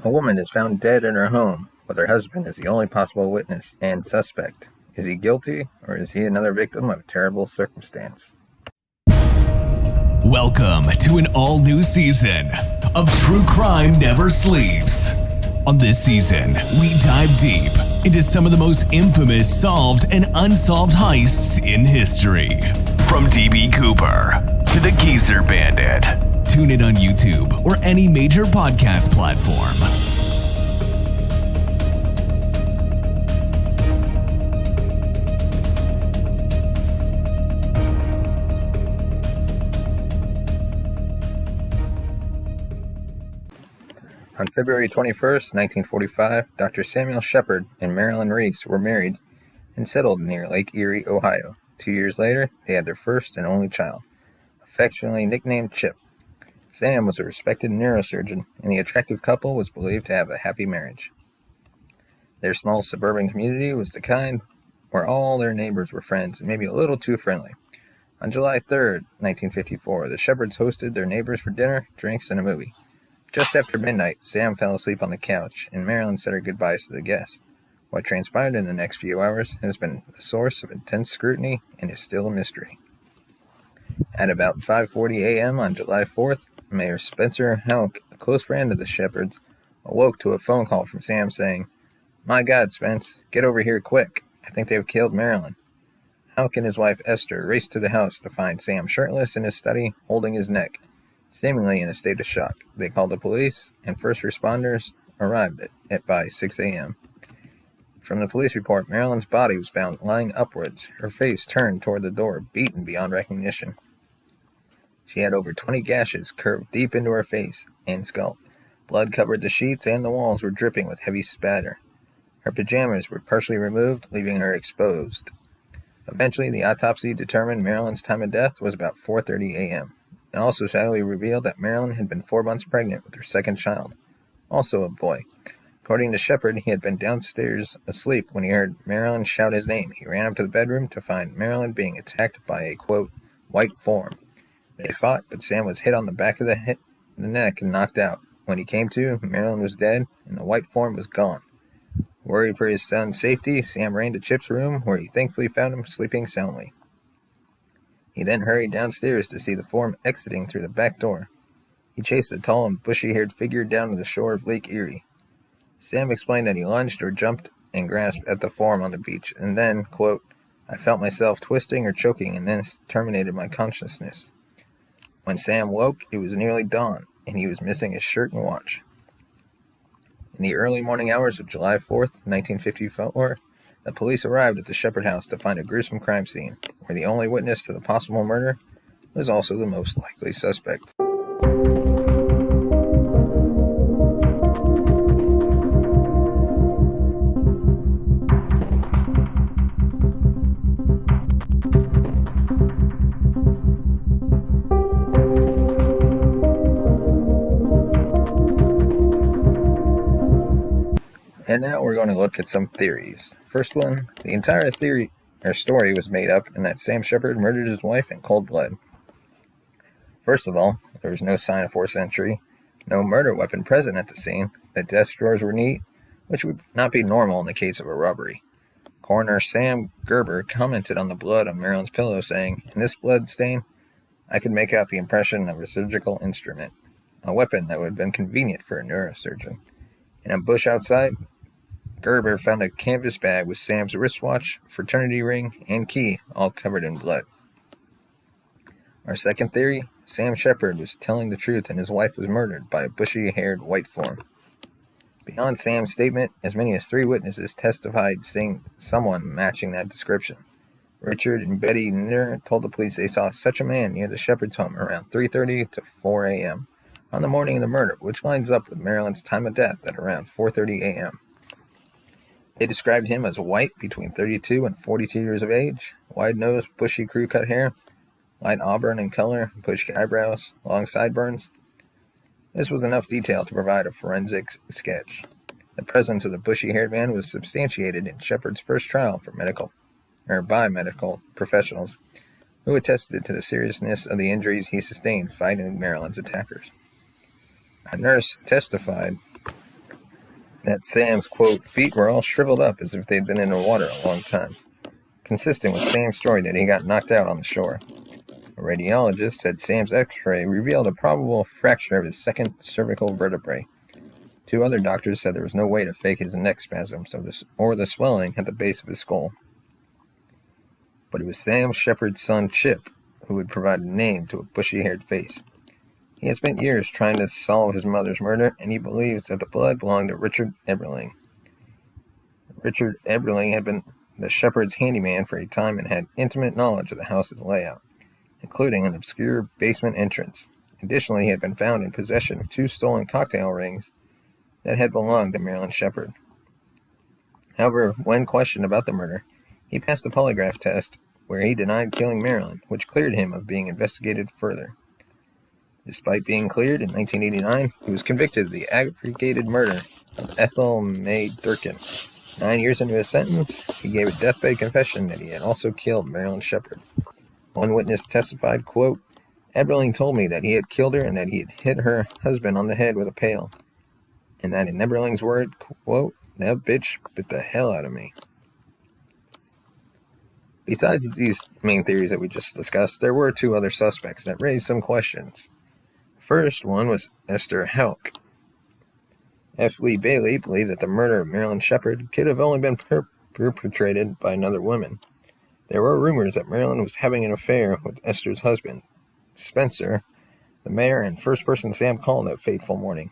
A woman is found dead in her home, with her husband as the only possible witness and suspect. Is he guilty, or is he another victim of terrible circumstance? Welcome to an all-new season of True Crime Never Sleeps. On this season, we dive deep into some of the most infamous solved and unsolved heists in history. From D.B. Cooper to the Geezer Bandit. Tune in on YouTube or any major podcast platform. On February 21st, 1945, Dr. Samuel Sheppard and Marilyn Reese were married and settled near Lake Erie, Ohio. 2 years later, they had their first and only child, affectionately nicknamed Chip. Sam was a respected neurosurgeon, and the attractive couple was believed to have a happy marriage. Their small suburban community was the kind where all their neighbors were friends and maybe a little too friendly. On July 3rd, 1954, the Sheppards hosted their neighbors for dinner, drinks, and a movie. Just after midnight, Sam fell asleep on the couch, and Marilyn said her goodbyes to the guests. What transpired in the next few hours has been the source of intense scrutiny and is still a mystery. At about 5:40 a.m. on July 4th, Mayor Spencer Houck, a close friend of the Sheppards, awoke to a phone call from Sam saying, "My God, Spence, get over here quick. I think they've killed Marilyn." Houck and his wife Esther raced to the house to find Sam shirtless in his study, holding his neck, seemingly in a state of shock. They called the police, and first responders arrived by 6 a.m. From the police report, Marilyn's body was found lying upwards, her face turned toward the door, beaten beyond recognition. She had over 20 gashes curved deep into her face and skull. Blood covered the sheets, and the walls were dripping with heavy spatter. Her pajamas were partially removed, leaving her exposed. Eventually, the autopsy determined Marilyn's time of death was about 4:30 a.m. It also sadly revealed that Marilyn had been 4 months pregnant with her second child, also a boy. According to Sheppard, he had been downstairs asleep when he heard Marilyn shout his name. He ran up to the bedroom to find Marilyn being attacked by a, quote, white form. They fought, but Sam was hit on the back of the neck and knocked out. When he came to, Marilyn was dead, and the white form was gone. Worried for his son's safety, Sam ran to Chip's room, where he thankfully found him sleeping soundly. He then hurried downstairs to see the form exiting through the back door. He chased the tall and bushy-haired figure down to the shore of Lake Erie. Sam explained that he lunged or jumped and grasped at the form on the beach, and then, quote, I felt myself twisting or choking, and then terminated my consciousness. When Sam woke, it was nearly dawn, and he was missing his shirt and watch. In the early morning hours of July 4th, 1954, the police arrived at the Sheppard house to find a gruesome crime scene, where the only witness to the possible murder was also the most likely suspect. And now we're going to look at some theories. First one, the entire story was made up, and that Sam Sheppard murdered his wife in cold blood. First of all, there was no sign of forced entry, no murder weapon present at the scene. The desk drawers were neat, which would not be normal in the case of a robbery. Coroner Sam Gerber commented on the blood on Marilyn's pillow, saying, "In this blood stain, I could make out the impression of a surgical instrument, a weapon that would have been convenient for a neurosurgeon." In a bush outside, Gerber found a canvas bag with Sam's wristwatch, fraternity ring, and key, all covered in blood. Our second theory, Sam Sheppard was telling the truth and his wife was murdered by a bushy-haired white form. Beyond Sam's statement, as many as 3 witnesses testified seeing someone matching that description. Richard and Betty Nitter told the police they saw such a man near the Sheppard's home around 3:30 to 4 a.m. on the morning of the murder, which lines up with Marilyn's time of death at around 4:30 a.m. They described him as white, between 32 and 42 years of age, wide-nosed, bushy crew-cut hair, light auburn in color, bushy eyebrows, long sideburns. This was enough detail to provide a forensic sketch. The presence of the bushy-haired man was substantiated in Sheppard's first trial by medical professionals who attested to the seriousness of the injuries he sustained fighting Marilyn's attackers. A nurse testified that Sam's, quote, feet were all shriveled up as if they'd been in the water a long time, consistent with Sam's story that he got knocked out on the shore. A radiologist said Sam's x-ray revealed a probable fracture of his second cervical vertebrae. 2 other doctors said there was no way to fake his neck spasms or the swelling at the base of his skull. But it was Sam Sheppard's son, Chip, who would provide a name to a bushy-haired face. He had spent years trying to solve his mother's murder, and he believes that the blood belonged to Richard Eberling. Richard Eberling had been the Sheppard's handyman for a time and had intimate knowledge of the house's layout, including an obscure basement entrance. Additionally, he had been found in possession of 2 stolen cocktail rings that had belonged to Marilyn Sheppard. However, when questioned about the murder, he passed a polygraph test where he denied killing Marilyn, which cleared him of being investigated further. Despite being cleared in 1989, he was convicted of the aggravated murder of Ethel May Durkin. 9 years into his sentence, he gave a deathbed confession that he had also killed Marilyn Sheppard. One witness testified, quote, Eberling told me that he had killed her and that he had hit her husband on the head with a pail, and that in Eberling's word, quote, that bitch bit the hell out of me. Besides these main theories that we just discussed, there were 2 other suspects that raised some questions. First one was Esther Houck. F. Lee Bailey believed that the murder of Marilyn Sheppard could have only been perpetrated by another woman. There were rumors that Marilyn was having an affair with Esther's husband, Spencer, the mayor and first person Sam called that fateful morning.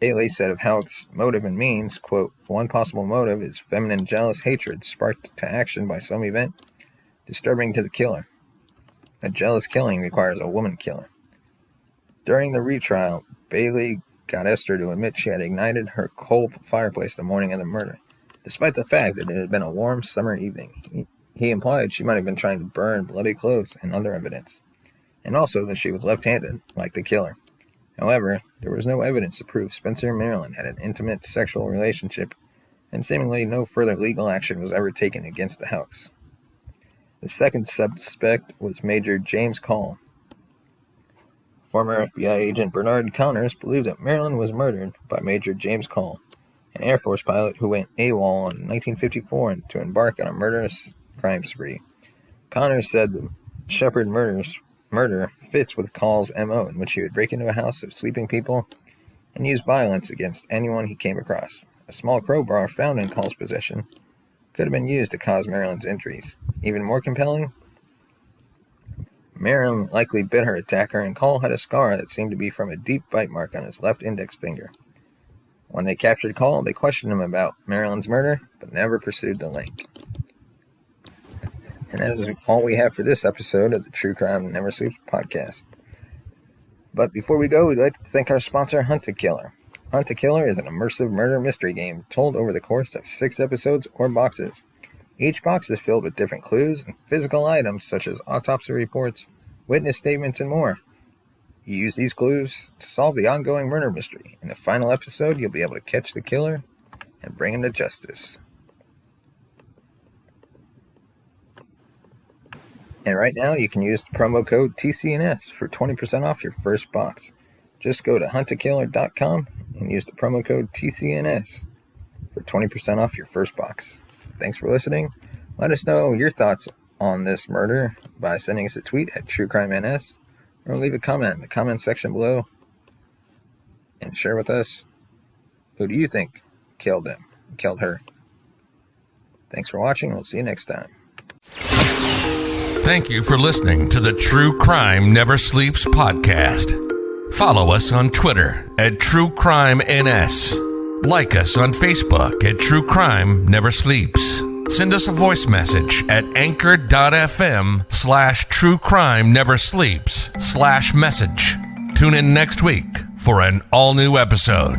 Bailey said of Houck's motive and means, quote, one possible motive is feminine jealous hatred sparked to action by some event disturbing to the killer. A jealous killing requires a woman killer. During the retrial, Bailey got Esther to admit she had ignited her coal fireplace the morning of the murder, despite the fact that it had been a warm summer evening. He implied she might have been trying to burn bloody clothes and other evidence, and also that she was left-handed, like the killer. However, there was no evidence to prove Spencer and Marilyn had an intimate sexual relationship, and seemingly no further legal action was ever taken against the Houcks. The second suspect was Major James Call. Former FBI agent Bernard Connors believed that Marilyn was murdered by Major James Call, an Air Force pilot who went AWOL in 1954 to embark on a murderous crime spree. Connors said the Sheppard murder fits with Call's MO, in which he would break into a house of sleeping people and use violence against anyone he came across. A small crowbar found in Call's possession could have been used to cause Marilyn's injuries. Even more compelling, Marilyn likely bit her attacker, and Call had a scar that seemed to be from a deep bite mark on his left index finger. When they captured Call, they questioned him about Marilyn's murder, but never pursued the link. And that is all we have for this episode of the True Crime Never Sleeps podcast. But before we go, we'd like to thank our sponsor, Hunt a Killer. Hunt a Killer is an immersive murder mystery game told over the course of 6 episodes or boxes. Each box is filled with different clues and physical items such as autopsy reports, witness statements, and more. You use these clues to solve the ongoing murder mystery. In the final episode, you'll be able to catch the killer and bring him to justice. And right now, you can use the promo code TCNS for 20% off your first box. Just go to huntakiller.com and use the promo code TCNS for 20% off your first box. Thanks for listening. Let us know your thoughts on this murder by sending us a tweet at TrueCrimeNS, or leave a comment in the comment section below and share with us, who do you think killed her? Thanks for watching. We'll see you next time. Thank you for listening to the True Crime Never Sleeps podcast. Follow us on Twitter at TrueCrimeNS. Like us on Facebook at True Crime Never Sleeps. Send us a voice message at anchor.fm/truecrimeneversleeps/message. Tune in next week for an all-new episode.